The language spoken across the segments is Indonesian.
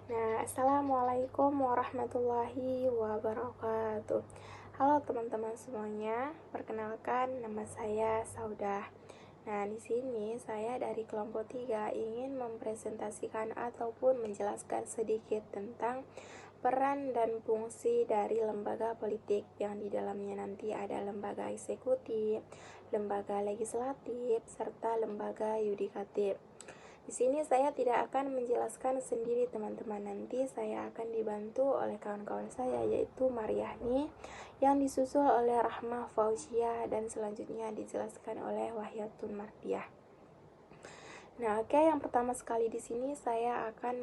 Assalamualaikum warahmatullahi wabarakatuh. Halo teman-teman semuanya, perkenalkan nama saya Saudah. Di sini saya dari kelompok 3 ingin mempresentasikan ataupun menjelaskan sedikit tentang peran dan fungsi dari lembaga politik yang di dalamnya nanti ada lembaga eksekutif, lembaga legislatif, serta lembaga yudikatif. Di sini saya tidak akan menjelaskan sendiri teman-teman, nanti saya akan dibantu oleh kawan-kawan saya yaitu Mariahni yang disusul oleh Rahmah Fauziah dan selanjutnya dijelaskan oleh Wahyatun Mardiah. Yang pertama sekali di sini saya akan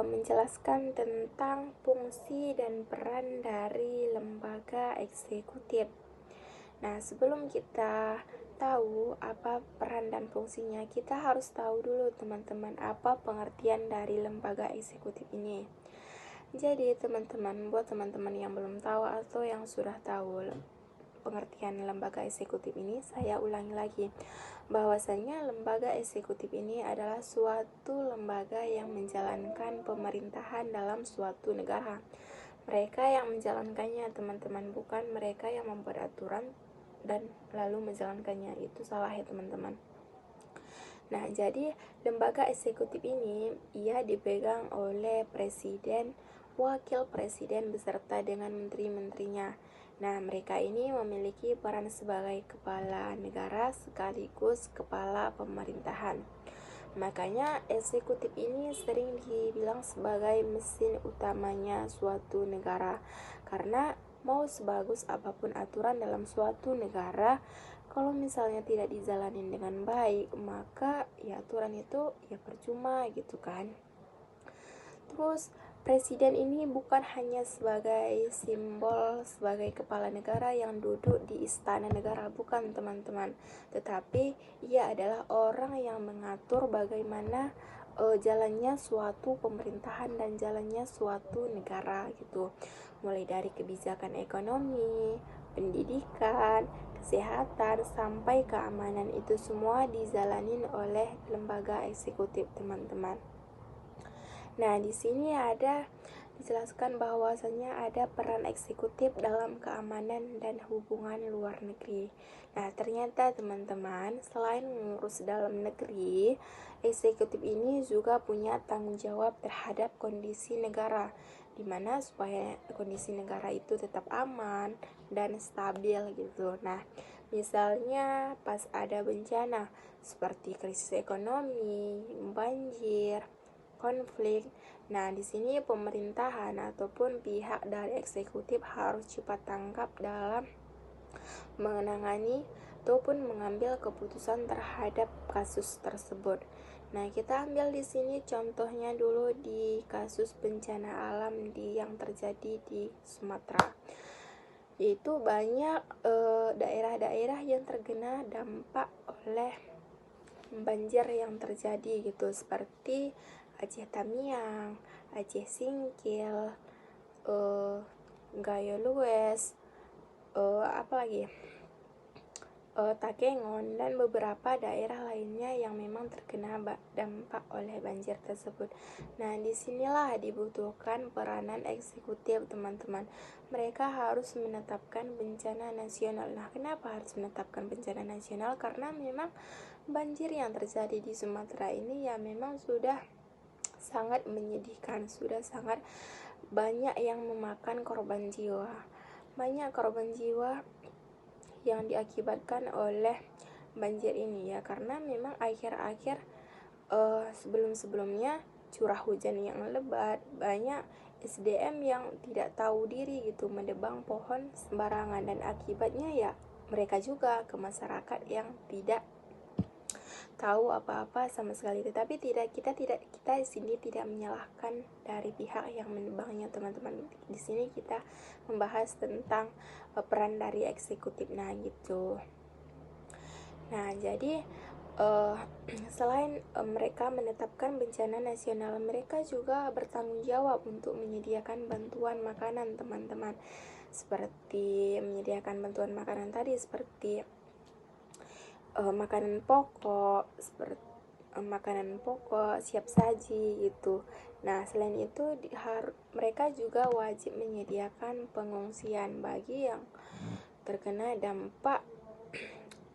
menjelaskan tentang fungsi dan peran dari lembaga eksekutif. Sebelum kita tahu apa peran dan fungsinya, kita harus tahu dulu teman-teman apa pengertian dari lembaga eksekutif ini. Jadi buat teman-teman yang belum tahu atau yang sudah tahu pengertian lembaga eksekutif ini, saya ulangi lagi bahwasanya lembaga eksekutif ini adalah suatu lembaga yang menjalankan pemerintahan dalam suatu negara. Mereka yang menjalankannya teman-teman, bukan mereka yang membuat aturan dan lalu menjalankannya, itu salah ya teman-teman. Jadi lembaga eksekutif ini ia dipegang oleh presiden, wakil presiden beserta dengan menteri-menterinya. Mereka ini memiliki peran sebagai kepala negara sekaligus kepala pemerintahan. Makanya eksekutif ini sering dibilang sebagai mesin utamanya suatu negara, karena mau sebagus apapun aturan dalam suatu negara, kalau misalnya tidak dijalanin dengan baik, maka ya aturan itu ya percuma gitu kan. Terus presiden ini bukan hanya sebagai simbol, sebagai kepala negara yang duduk di istana negara, bukan teman-teman, tetapi ia adalah orang yang mengatur bagaimana jalannya suatu pemerintahan dan jalannya suatu negara gitu, mulai dari kebijakan ekonomi, pendidikan, kesehatan, sampai keamanan, itu semua dijalanin oleh lembaga eksekutif teman-teman. Di sini ada dijelaskan bahwasanya ada peran eksekutif dalam keamanan dan hubungan luar negeri. Ternyata teman-teman, selain mengurus dalam negeri, eksekutif ini juga punya tanggung jawab terhadap kondisi negara, dimana supaya kondisi negara itu tetap aman dan stabil gitu. Misalnya pas ada bencana seperti krisis ekonomi, banjir, konflik. Di sini pemerintahan ataupun pihak dari eksekutif harus cepat tanggap dalam menangani ataupun mengambil keputusan terhadap kasus tersebut. Kita ambil di sini contohnya dulu di kasus bencana alam yang terjadi di Sumatera. Yaitu banyak daerah-daerah yang terkena dampak oleh banjir yang terjadi gitu, seperti Aceh Tamiang, Aceh Singkil, Gayo Lues, Takengon, dan beberapa daerah lainnya yang memang terkena dampak oleh banjir tersebut. Disinilah dibutuhkan peranan eksekutif teman-teman. Mereka harus menetapkan bencana nasional. Kenapa harus menetapkan bencana nasional? Karena memang banjir yang terjadi di Sumatera ini ya memang sudah sangat menyedihkan, sudah sangat banyak yang memakan korban jiwa. Banyak korban jiwa yang diakibatkan oleh banjir ini ya, karena memang akhir-akhir sebelum-sebelumnya curah hujan yang lebat, banyak SDM yang tidak tahu diri gitu, menebang pohon sembarangan, dan akibatnya ya mereka juga ke masyarakat yang tidak tahu apa-apa sama sekali. Tetapi kita di sini tidak menyalahkan dari pihak yang menebangnya teman-teman. Di sini kita membahas tentang peran dari eksekutif gitu. Jadi selain mereka menetapkan bencana nasional, mereka juga bertanggung jawab untuk menyediakan bantuan makanan teman-teman, seperti menyediakan bantuan makanan tadi, seperti makanan pokok, seperti makanan pokok, siap saji gitu. Nah, selain itu mereka juga wajib menyediakan pengungsian bagi yang terkena dampak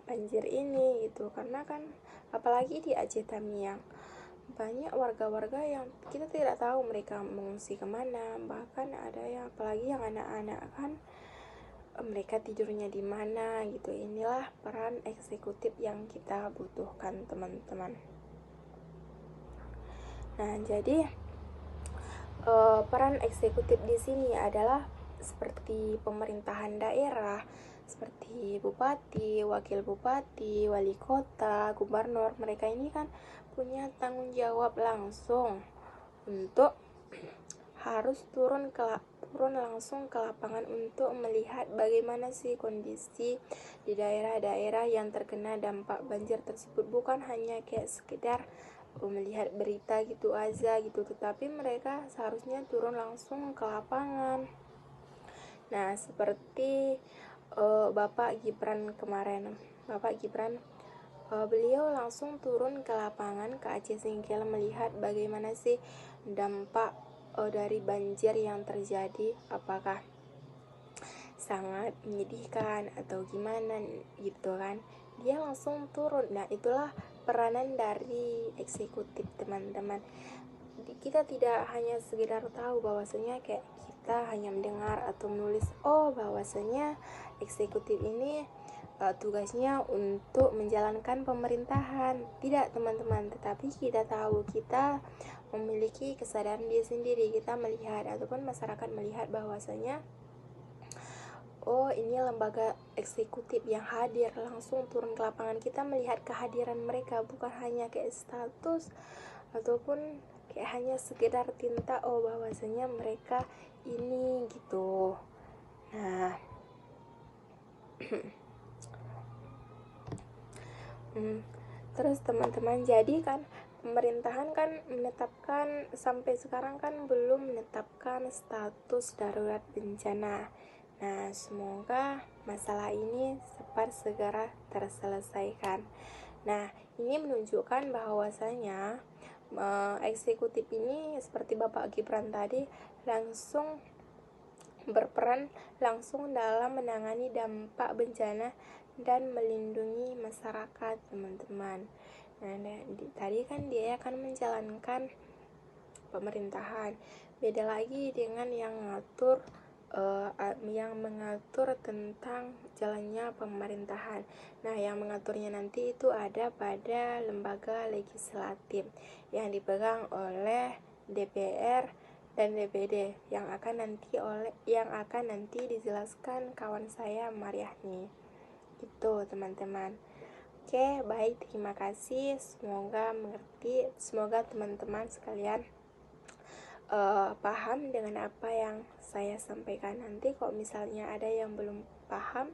banjir ini gitu. Karena kan apalagi di Aceh Tamiang banyak warga-warga yang kita tidak tahu mereka mengungsi kemana, bahkan ada yang apalagi yang anak-anak kan mereka tidurnya di mana gitu. Inilah peran eksekutif yang kita butuhkan, teman-teman. Nah, jadi peran eksekutif di sini adalah seperti pemerintahan daerah, seperti bupati, wakil bupati, wali kota, gubernur. Mereka ini kan punya tanggung jawab langsung untuk harus turun langsung ke lapangan untuk melihat bagaimana sih kondisi di daerah-daerah yang terkena dampak banjir tersebut. Bukan hanya kayak sekedar melihat berita gitu aja gitu, tetapi mereka seharusnya turun langsung ke lapangan. Nah, seperti Bapak Gibran kemarin, beliau langsung turun ke lapangan ke Aceh Singkil melihat bagaimana sih dampak dari banjir yang terjadi, apakah sangat menyedihkan atau gimana gitu kan. Dia langsung turun. Nah, itulah peranan dari eksekutif, teman-teman. Kita tidak hanya sekedar tahu bahwasanya kayak kita hanya mendengar atau menulis bahwasanya eksekutif ini tugasnya untuk menjalankan pemerintahan. Tidak, teman-teman, tetapi kita tahu, kita memiliki kesadaran diri sendiri. Kita melihat ataupun masyarakat melihat bahwasanya ini lembaga eksekutif yang hadir langsung turun ke lapangan. Kita melihat kehadiran mereka, bukan hanya kayak status ataupun kayak hanya sekedar tinta bahwasanya mereka ini gitu. Nah, terus teman-teman, jadi kan pemerintahan kan menetapkan, sampai sekarang kan belum menetapkan status darurat bencana. Nah, semoga masalah ini cepat segera terselesaikan. Nah, ini menunjukkan bahwasanya eksekutif ini seperti Bapak Gibran tadi langsung berperan langsung dalam menangani dampak bencana dan melindungi masyarakat, teman-teman. Nah, tadi kan dia akan menjalankan pemerintahan. Beda lagi dengan yang mengatur tentang jalannya pemerintahan. Nah, yang mengaturnya nanti itu ada pada lembaga legislatif yang dipegang oleh DPR dan DPD yang akan nanti dijelaskan kawan saya Mariahni. Gitu, teman-teman. Oke, baik, terima kasih. Semoga mengerti. Semoga teman-teman sekalian paham dengan apa yang saya sampaikan. Nanti kalau misalnya ada yang belum paham,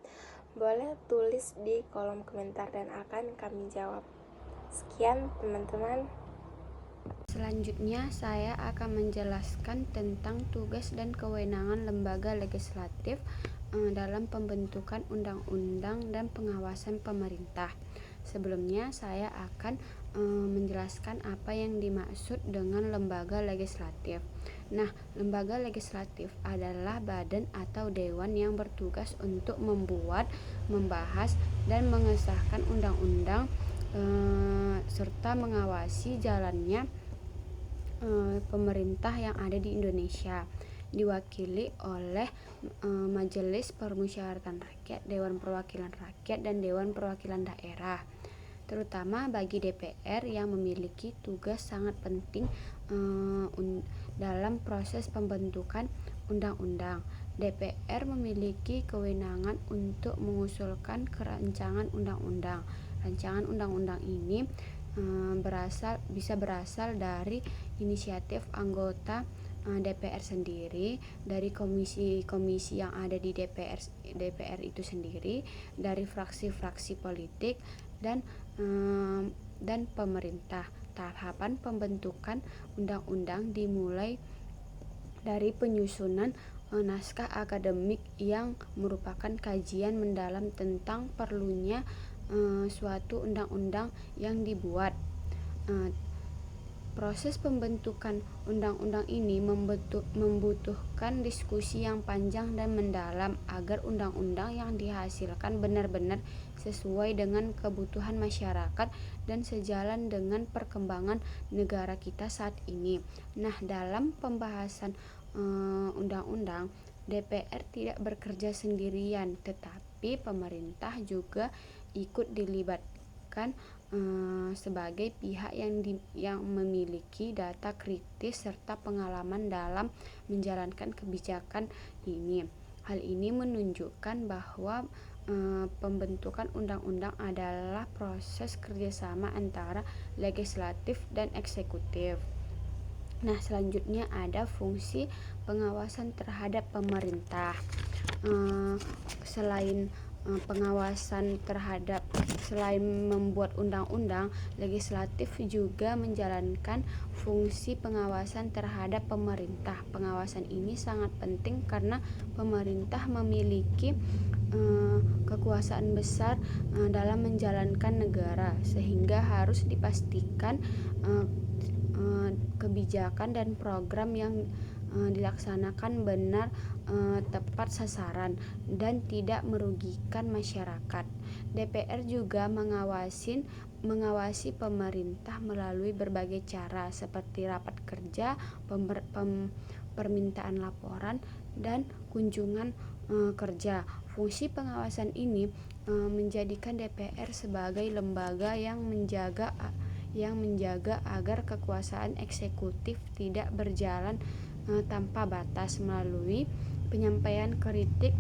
boleh tulis di kolom komentar dan akan kami jawab. Sekian, teman-teman. Selanjutnya saya akan menjelaskan tentang tugas dan kewenangan lembaga legislatif dalam pembentukan undang-undang dan pengawasan pemerintah. Sebelumnya saya akan menjelaskan apa yang dimaksud dengan lembaga legislatif. Nah, lembaga legislatif adalah badan atau dewan yang bertugas untuk membuat, membahas, dan mengesahkan undang-undang serta mengawasi jalannya pemerintah yang ada di Indonesia, diwakili oleh Majelis Permusyawaratan Rakyat, Dewan Perwakilan Rakyat, dan Dewan Perwakilan Daerah. Terutama bagi DPR yang memiliki tugas sangat penting dalam proses pembentukan undang-undang. DPR memiliki kewenangan untuk mengusulkan rancangan undang-undang. Rancangan undang-undang ini bisa berasal dari inisiatif anggota DPR sendiri, dari komisi-komisi yang ada di DPR itu sendiri, dari fraksi-fraksi politik dan pemerintah. Tahapan pembentukan undang-undang dimulai dari penyusunan naskah akademik yang merupakan kajian mendalam tentang perlunya suatu undang-undang yang dibuat. Proses pembentukan undang-undang ini membutuhkan diskusi yang panjang dan mendalam agar undang-undang yang dihasilkan benar-benar sesuai dengan kebutuhan masyarakat dan sejalan dengan perkembangan negara kita saat ini. Nah, dalam pembahasan undang-undang, DPR tidak bekerja sendirian, tetapi pemerintah juga ikut dilibatkan sebagai pihak yang memiliki data kritis serta pengalaman dalam menjalankan kebijakan ini. Hal ini menunjukkan bahwa pembentukan undang-undang adalah proses kerjasama antara legislatif dan eksekutif. Nah, selanjutnya ada fungsi pengawasan terhadap pemerintah. Selain selain membuat undang-undang, legislatif juga menjalankan fungsi pengawasan terhadap pemerintah. Pengawasan ini sangat penting karena pemerintah memiliki kekuasaan besar dalam menjalankan negara, sehingga harus dipastikan kebijakan dan program yang dilaksanakan benar, tepat sasaran, dan tidak merugikan masyarakat. DPR juga mengawasi pemerintah melalui berbagai cara seperti rapat kerja, permintaan laporan, dan kunjungan kerja. Fungsi pengawasan ini menjadikan DPR sebagai lembaga yang menjaga agar kekuasaan eksekutif tidak berjalan tanpa batas. Melalui penyampaian kritik,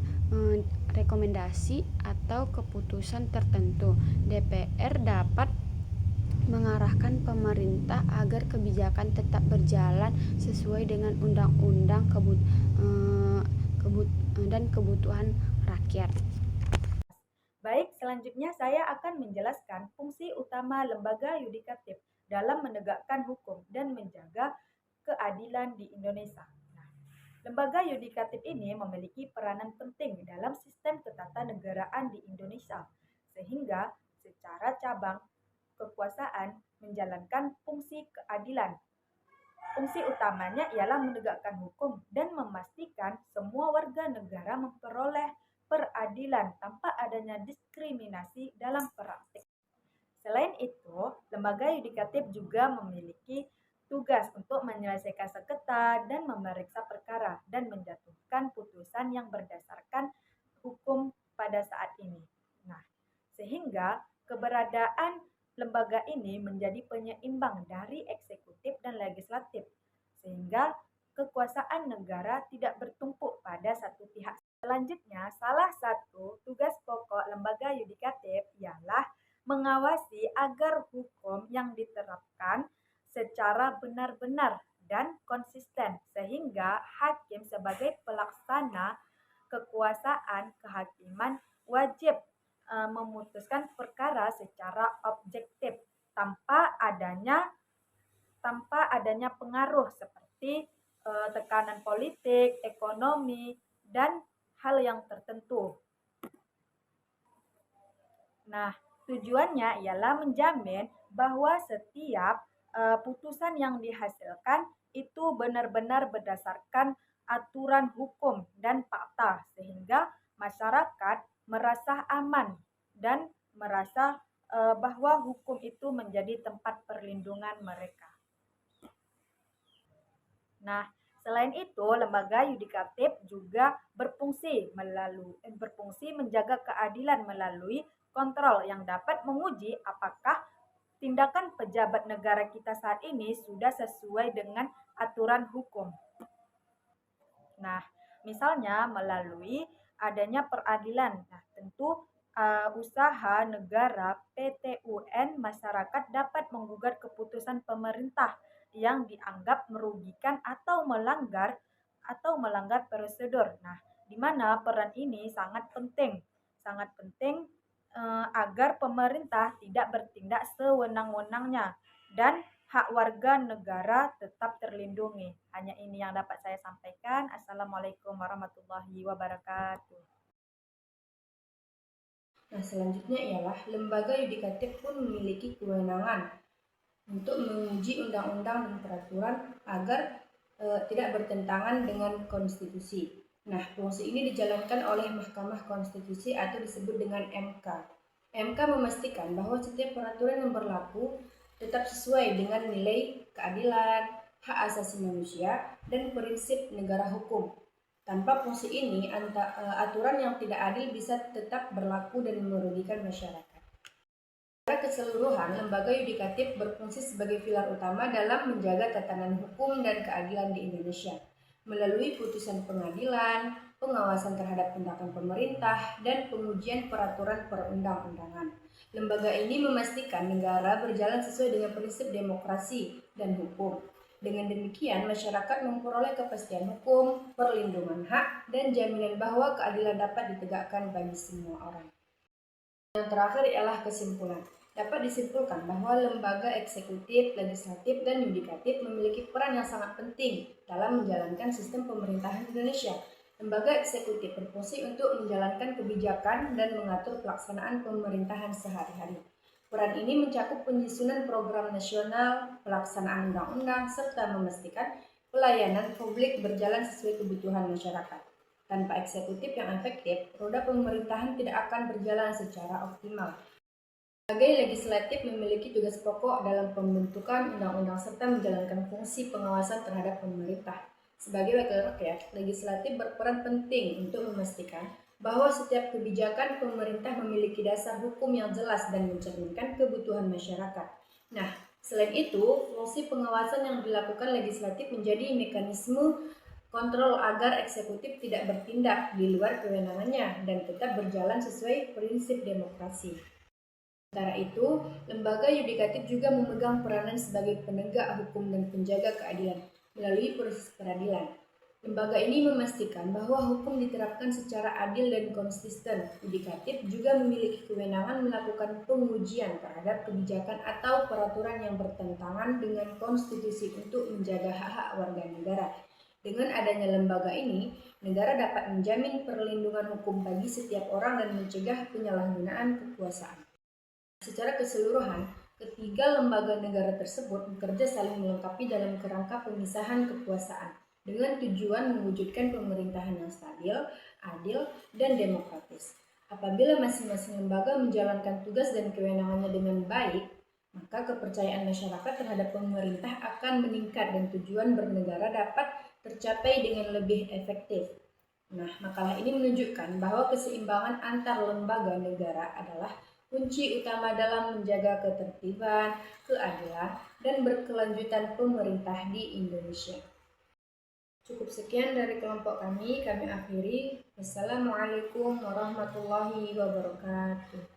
rekomendasi, atau keputusan tertentu, DPR dapat mengarahkan pemerintah agar kebijakan tetap berjalan sesuai dengan undang-undang dan kebutuhan rakyat. Baik, selanjutnya saya akan menjelaskan fungsi utama lembaga yudikatif dalam menegakkan hukum dan menjaga keadilan di Indonesia. Nah, lembaga yudikatif ini memiliki peranan penting dalam sistem ketatanegaraan di Indonesia, sehingga secara cabang kekuasaan menjalankan fungsi keadilan. Fungsi utamanya ialah menegakkan hukum dan memastikan semua warga negara memperoleh peradilan tanpa adanya diskriminasi dalam praktik. Selain itu, lembaga yudikatif juga memiliki tugas untuk menyelesaikan sengketa dan memeriksa perkara dan menjatuhkan putusan yang berdasarkan hukum pada saat ini. Nah, sehingga keberadaan lembaga ini menjadi penyeimbang dari eksekutif dan legislatif, sehingga kekuasaan negara tidak bertumpuk pada satu pihak. Selanjutnya, salah satu tugas pokok lembaga yudikatif ialah mengawasi agar hukum yang diterapkan secara benar-benar dan konsisten, sehingga hakim sebagai pelaksana kekuasaan kehakiman wajib memutuskan perkara secara objektif tanpa adanya pengaruh seperti tekanan politik, ekonomi, dan hal yang tertentu. Nah, tujuannya ialah menjamin bahwa setiap putusan yang dihasilkan itu benar-benar berdasarkan aturan hukum dan fakta, sehingga masyarakat merasa aman dan merasa bahwa hukum itu menjadi tempat perlindungan mereka. Nah, selain itu, lembaga yudikatif juga berfungsi menjaga keadilan melalui kontrol yang dapat menguji apakah tindakan pejabat negara kita saat ini sudah sesuai dengan aturan hukum. Nah, misalnya melalui adanya peradilan. Nah, tentu usaha negara, PTUN, masyarakat dapat menggugat keputusan pemerintah yang dianggap merugikan atau melanggar prosedur. Nah, di mana peran ini sangat penting agar pemerintah tidak bertindak sewenang-wenangnya dan hak warga negara tetap terlindungi. Hanya ini yang dapat saya sampaikan. Assalamualaikum warahmatullahi wabarakatuh. Nah, selanjutnya ialah lembaga yudikatif pun memiliki kewenangan untuk menguji undang-undang dan peraturan agar tidak bertentangan dengan konstitusi. Nah, fungsi ini dijalankan oleh Mahkamah Konstitusi atau disebut dengan MK. MK memastikan bahwa setiap peraturan yang berlaku tetap sesuai dengan nilai keadilan, hak asasi manusia, dan prinsip negara hukum. Tanpa fungsi ini, aturan yang tidak adil bisa tetap berlaku dan merugikan masyarakat. Secara keseluruhan, lembaga yudikatif berfungsi sebagai pilar utama dalam menjaga tatanan hukum dan keadilan di Indonesia melalui putusan pengadilan, pengawasan terhadap tindakan pemerintah, dan pengujian peraturan perundang-undangan. Lembaga ini memastikan negara berjalan sesuai dengan prinsip demokrasi dan hukum. Dengan demikian, masyarakat memperoleh kepastian hukum, perlindungan hak, dan jaminan bahwa keadilan dapat ditegakkan bagi semua orang. Yang terakhir ialah kesimpulan. Dapat disimpulkan bahwa lembaga eksekutif, legislatif, dan yudikatif memiliki peran yang sangat penting dalam menjalankan sistem pemerintahan Indonesia. Lembaga eksekutif berfungsi untuk menjalankan kebijakan dan mengatur pelaksanaan pemerintahan sehari-hari. Peran ini mencakup penyusunan program nasional, pelaksanaan undang-undang, serta memastikan pelayanan publik berjalan sesuai kebutuhan masyarakat. Tanpa eksekutif yang efektif, roda pemerintahan tidak akan berjalan secara optimal. Sebagai legislatif memiliki tugas pokok dalam pembentukan undang-undang serta menjalankan fungsi pengawasan terhadap pemerintah. Sebagai wakil rakyat, legislatif berperan penting untuk memastikan bahwa setiap kebijakan pemerintah memiliki dasar hukum yang jelas dan mencerminkan kebutuhan masyarakat. Nah, selain itu, fungsi pengawasan yang dilakukan legislatif menjadi mekanisme kontrol agar eksekutif tidak bertindak di luar kewenangannya dan tetap berjalan sesuai prinsip demokrasi. Sementara itu, lembaga yudikatif juga memegang peranan sebagai penegak hukum dan penjaga keadilan melalui proses peradilan. Lembaga ini memastikan bahwa hukum diterapkan secara adil dan konsisten. Yudikatif juga memiliki kewenangan melakukan pengujian terhadap kebijakan atau peraturan yang bertentangan dengan konstitusi untuk menjaga hak-hak warga negara. Dengan adanya lembaga ini, negara dapat menjamin perlindungan hukum bagi setiap orang dan mencegah penyalahgunaan kekuasaan. Secara keseluruhan, ketiga lembaga negara tersebut bekerja saling melengkapi dalam kerangka pemisahan kekuasaan dengan tujuan mewujudkan pemerintahan yang stabil, adil, dan demokratis. Apabila masing-masing lembaga menjalankan tugas dan kewenangannya dengan baik, maka kepercayaan masyarakat terhadap pemerintah akan meningkat dan tujuan bernegara dapat tercapai dengan lebih efektif. Nah, makalah ini menunjukkan bahwa keseimbangan antar lembaga negara adalah kunci utama dalam menjaga ketertiban, keadilan, dan berkelanjutan pemerintah di Indonesia. Cukup sekian dari kelompok kami akhiri. Wassalamualaikum warahmatullahi wabarakatuh.